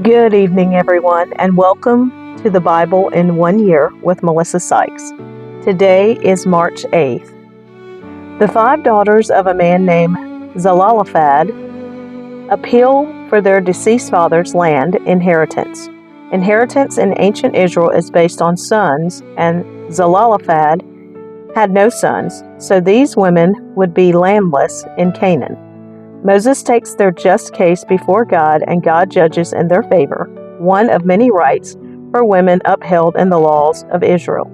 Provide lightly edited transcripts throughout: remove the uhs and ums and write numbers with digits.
Good evening, everyone, and welcome to the Bible in 1 Year with Melissa Sykes. Today is March 8th. The 5 daughters of a man named Zelophehad appeal for their deceased father's land inheritance. Inheritance in ancient Israel is based on sons, and Zelophehad had no sons, so these women would be landless in Canaan. Moses takes their just case before God, and God judges in their favor, one of many rights for women upheld in the laws of Israel.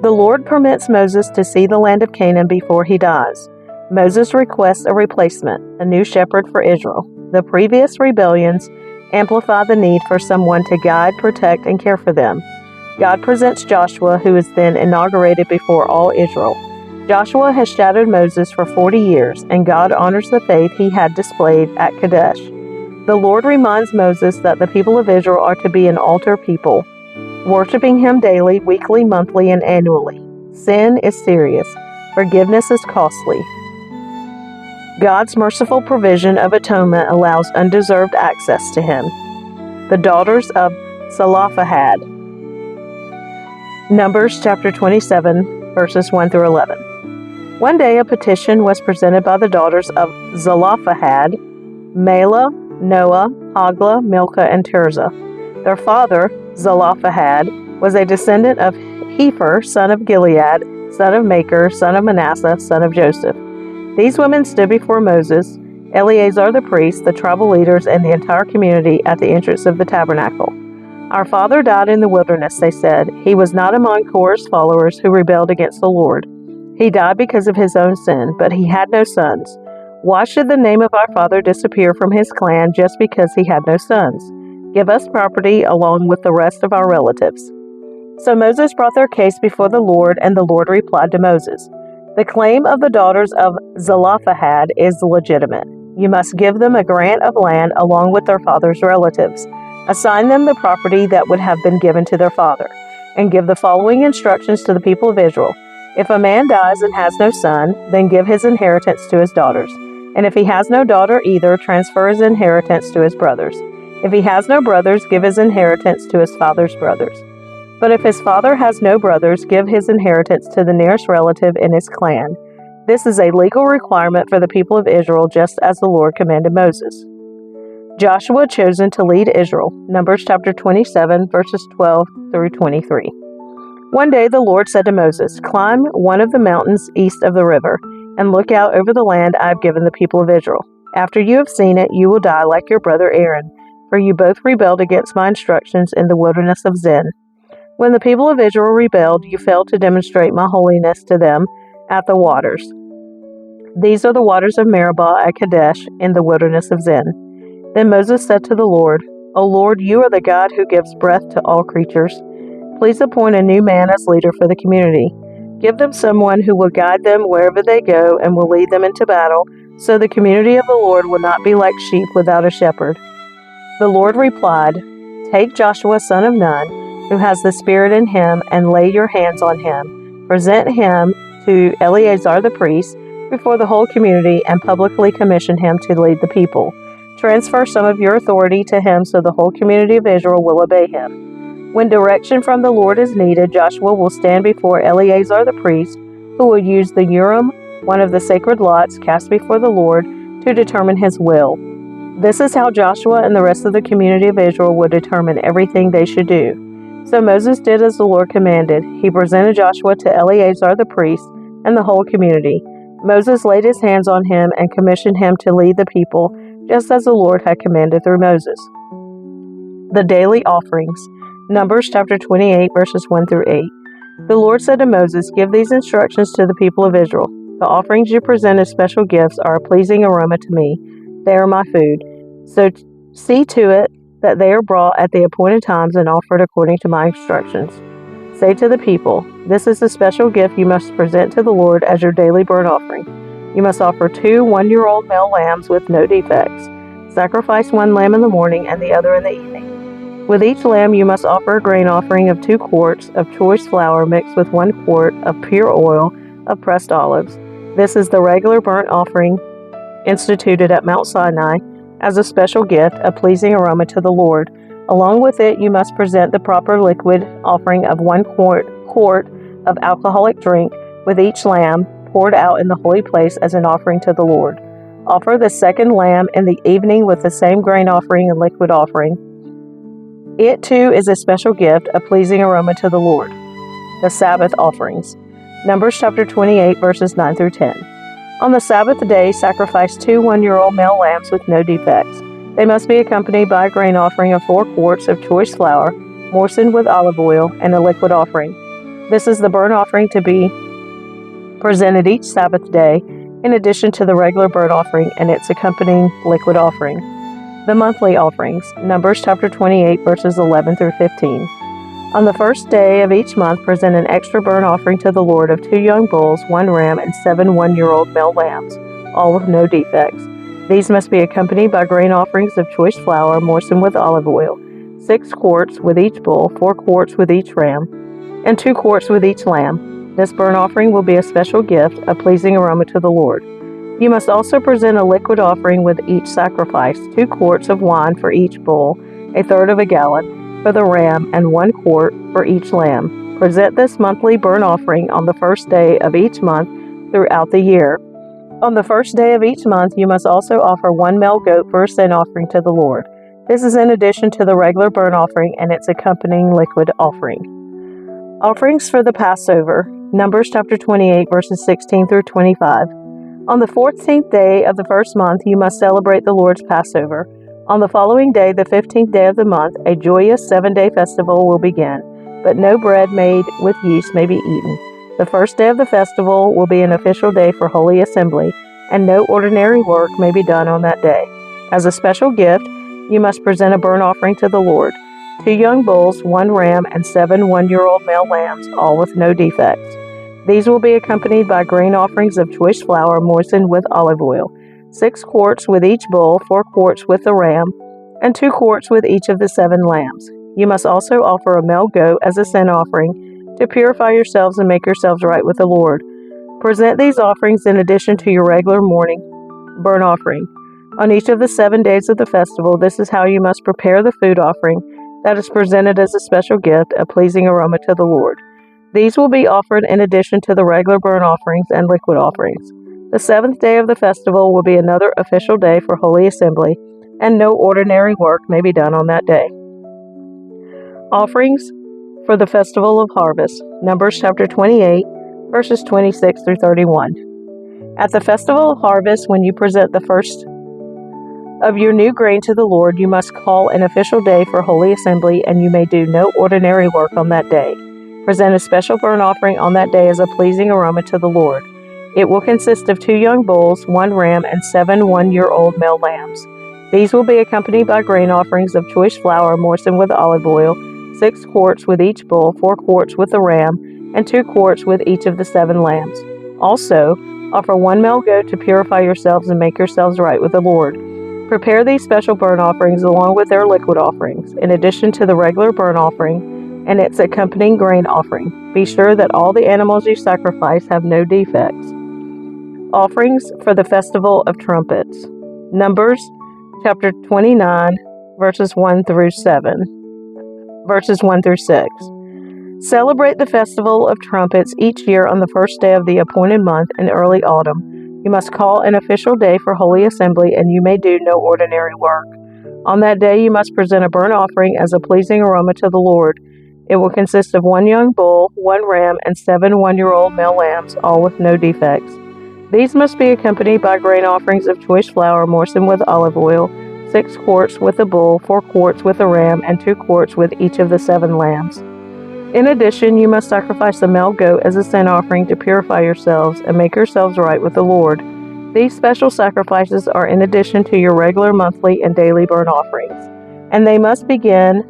The Lord permits Moses to see the land of Canaan before he dies. Moses requests a replacement, a new shepherd for Israel. The previous rebellions amplify the need for someone to guide, protect, and care for them. God presents Joshua, who is then inaugurated before all Israel. Joshua has shadowed Moses for 40 years, and God honors the faith he had displayed at Kadesh. The Lord reminds Moses that the people of Israel are to be an altar people, worshiping him daily, weekly, monthly, and annually. Sin is serious. Forgiveness is costly. God's merciful provision of atonement allows undeserved access to him. The daughters of Zelophehad. Numbers chapter 27, verses 1 through 11. One day a petition was presented by the daughters of Zelophehad, Mahlah, Noah, Hoglah, Milcah, and Tirzah. Their father, Zelophehad, was a descendant of Hepher, son of Gilead, son of Machir, son of Manasseh, son of Joseph. These women stood before Moses, Eleazar the priest, the tribal leaders, and the entire community at the entrance of the tabernacle. Our father died in the wilderness, they said. He was not among Korah's followers who rebelled against the Lord. He died because of his own sin, but he had no sons. Why should the name of our father disappear from his clan just because he had no sons? Give us property along with the rest of our relatives. So Moses brought their case before the Lord, and the Lord replied to Moses, "The claim of the daughters of Zelophehad is legitimate. You must give them a grant of land along with their father's relatives. Assign them the property that would have been given to their father, and give the following instructions to the people of Israel. If a man dies and has no son, then give his inheritance to his daughters. And if he has no daughter either, transfer his inheritance to his brothers. If he has no brothers, give his inheritance to his father's brothers. But if his father has no brothers, give his inheritance to the nearest relative in his clan. This is a legal requirement for the people of Israel, just as the Lord commanded Moses." Joshua chosen to lead Israel. Numbers chapter 27, verses 12 through 23. One day the Lord said to Moses, "Climb one of the mountains east of the river, and look out over the land I have given the people of Israel. After you have seen it, you will die like your brother Aaron, for you both rebelled against my instructions in the wilderness of Zin. When the people of Israel rebelled, you failed to demonstrate my holiness to them at the waters. These are the waters of Meribah at Kadesh in the wilderness of Zin." Then Moses said to the Lord, "O Lord, you are the God who gives breath to all creatures. Please appoint a new man as leader for the community. Give them someone who will guide them wherever they go and will lead them into battle, so the community of the Lord will not be like sheep without a shepherd." The Lord replied, "Take Joshua son of Nun, who has the Spirit in him, and lay your hands on him. Present him to Eleazar the priest before the whole community and publicly commission him to lead the people. Transfer some of your authority to him so the whole community of Israel will obey him. When direction from the Lord is needed, Joshua will stand before Eleazar the priest, who will use the Urim, one of the sacred lots cast before the Lord, to determine his will. This is how Joshua and the rest of the community of Israel will determine everything they should do." So Moses did as the Lord commanded. He presented Joshua to Eleazar the priest and the whole community. Moses laid his hands on him and commissioned him to lead the people, just as the Lord had commanded through Moses. The daily offerings. Numbers chapter 28, verses 1 through 8. The Lord said to Moses, "Give these instructions to the people of Israel. The offerings you present as special gifts are a pleasing aroma to me. They are my food. So see to it that they are brought at the appointed times and offered according to my instructions. Say to the people, this is the special gift you must present to the Lord as your daily burnt offering. You must offer 2 one-year-old male lambs with no defects. Sacrifice one lamb in the morning and the other in the evening. With each lamb you must offer a grain offering of 2 quarts of choice flour mixed with 1 quart of pure oil of pressed olives. This is the regular burnt offering instituted at Mount Sinai as a special gift, a pleasing aroma to the Lord. Along with it, you must present the proper liquid offering of 1 quart of alcoholic drink with each lamb poured out in the holy place as an offering to the Lord. Offer the second lamb in the evening with the same grain offering and liquid offering. It too is a special gift, a pleasing aroma to the Lord. The Sabbath offerings. Numbers chapter 28, verses 9 through 10. On the Sabbath day, sacrifice 2 one-year-old male lambs with no defects. They must be accompanied by a grain offering of 4 quarts of choice flour, moistened with olive oil, and a liquid offering. This is the burnt offering to be presented each Sabbath day, in addition to the regular burnt offering and its accompanying liquid offering. The monthly offerings. Numbers chapter 28, verses 11 through 15. On the first day of each month, present an extra burnt offering to the Lord of 2 young bulls, 1 ram, and 7 one-year-old male lambs, all with no defects. These must be accompanied by grain offerings of choice flour, moistened with olive oil, 6 quarts with each bull, 4 quarts with each ram, and 2 quarts with each lamb. This burnt offering will be a special gift, a pleasing aroma to the Lord. You must also present a liquid offering with each sacrifice, 2 quarts of wine for each bull, 1/3 of a gallon for the ram, and 1 quart for each lamb. Present this monthly burnt offering on the first day of each month throughout the year. On the first day of each month, you must also offer 1 male goat for a sin offering to the Lord. This is in addition to the regular burnt offering and its accompanying liquid offering. Offerings for the Passover. Numbers chapter 28, verses 16 through 25. On the 14th day of the first month, you must celebrate the Lord's Passover. On the following day, the 15th day of the month, a joyous 7-day festival will begin, but no bread made with yeast may be eaten. The first day of the festival will be an official day for Holy Assembly, and no ordinary work may be done on that day. As a special gift, you must present a burnt offering to the Lord, 2 young bulls, 1 ram, and 7 one-year-old male lambs, all with no defects. These will be accompanied by grain offerings of choice flour moistened with olive oil, 6 quarts with each bull, 4 quarts with the ram, and 2 quarts with each of the 7 lambs. You must also offer a male goat as a sin offering to purify yourselves and make yourselves right with the Lord. Present these offerings in addition to your regular morning burnt offering. On each of the 7 days of the festival, this is how you must prepare the food offering that is presented as a special gift, a pleasing aroma to the Lord. These will be offered in addition to the regular burnt offerings and liquid offerings. The 7th day of the festival will be another official day for Holy Assembly, and no ordinary work may be done on that day. Offerings for the Festival of Harvest. Numbers chapter 28, verses 26 through 31. At the Festival of Harvest, when you present the first of your new grain to the Lord, you must call an official day for Holy Assembly, and you may do no ordinary work on that day. Present a special burnt offering on that day as a pleasing aroma to the Lord. It will consist of 2 young bulls, 1 ram, and 7 one-year-old male lambs. These will be accompanied by grain offerings of choice flour moistened with olive oil, 6 quarts with each bull, 4 quarts with the ram, and 2 quarts with each of the 7 lambs. Also, offer 1 male goat to purify yourselves and make yourselves right with the Lord. Prepare these special burnt offerings along with their liquid offerings, in addition to the regular burnt offering and its accompanying grain offering. Be sure that all the animals you sacrifice have no defects. Offerings for the Festival of Trumpets. Numbers chapter 29, verses 1 through 6. Celebrate the Festival of Trumpets each year on the first day of the appointed month in early autumn. You must call an official day for Holy Assembly, and you may do no ordinary work. On that day you must present a burnt offering as a pleasing aroma to the Lord. It will consist of 1 young bull, 1 ram, and 7 one-year-old male lambs, all with no defects. These must be accompanied by grain offerings of choice flour moistened with olive oil, 6 quarts with a bull, 4 quarts with a ram, and 2 quarts with each of the 7 lambs. In addition, you must sacrifice a male goat as a sin offering to purify yourselves and make yourselves right with the Lord. These special sacrifices are in addition to your regular monthly and daily burnt offerings, and they must begin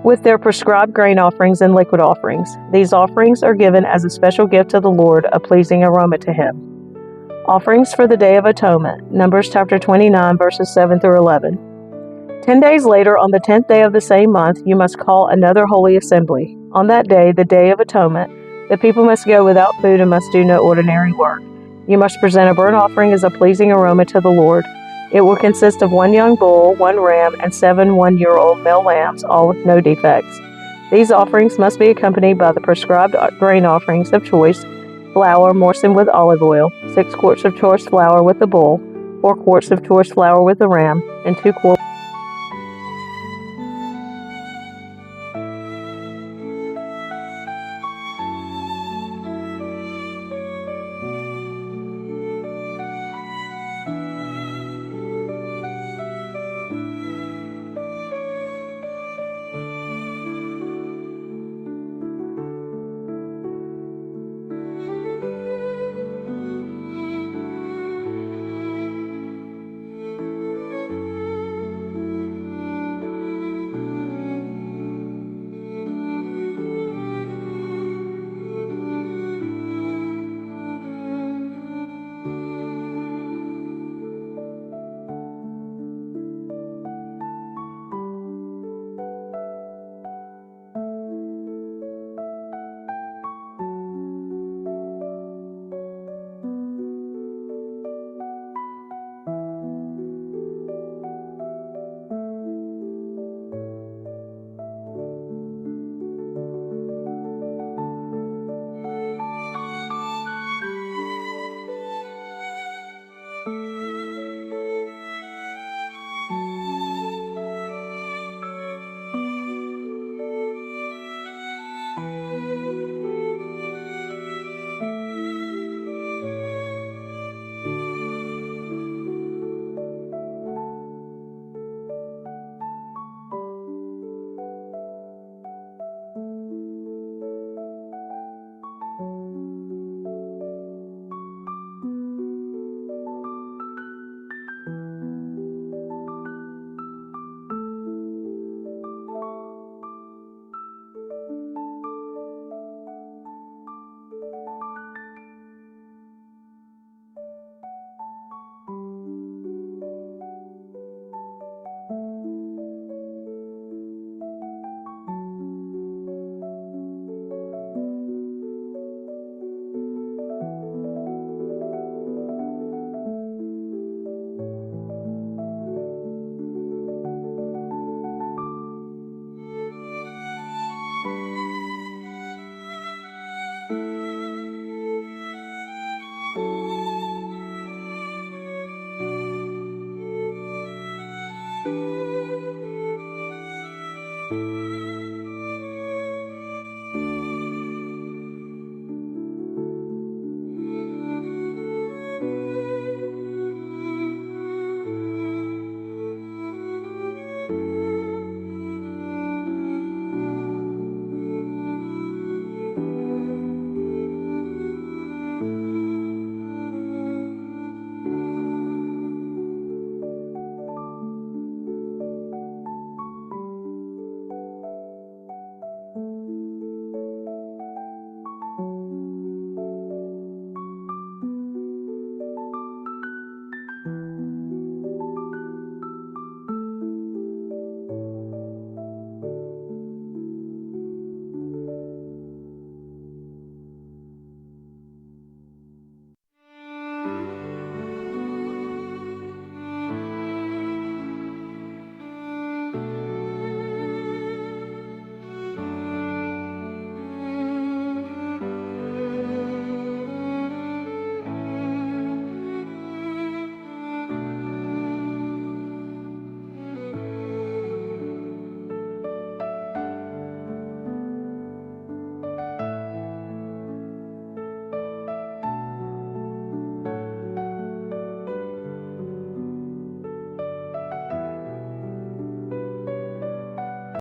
with their prescribed grain offerings and liquid offerings. These offerings are given as a special gift to the Lord, a pleasing aroma to Him. Offerings for the Day of Atonement. Numbers chapter 29, verses 7 through 11. 10 days later, on the 10th day of the same month, you must call another holy assembly. On that day, the Day of Atonement, the people must go without food and must do no ordinary work. You must present a burnt offering as a pleasing aroma to the Lord. It will consist of 1 young bull, 1 ram, and 7 one-year-old male lambs, all with no defects. These offerings must be accompanied by the prescribed grain offerings of choice: flour moistened with olive oil, 6 quarts of choice flour with the bull, 4 quarts of choice flour with the ram, and 2 quarts.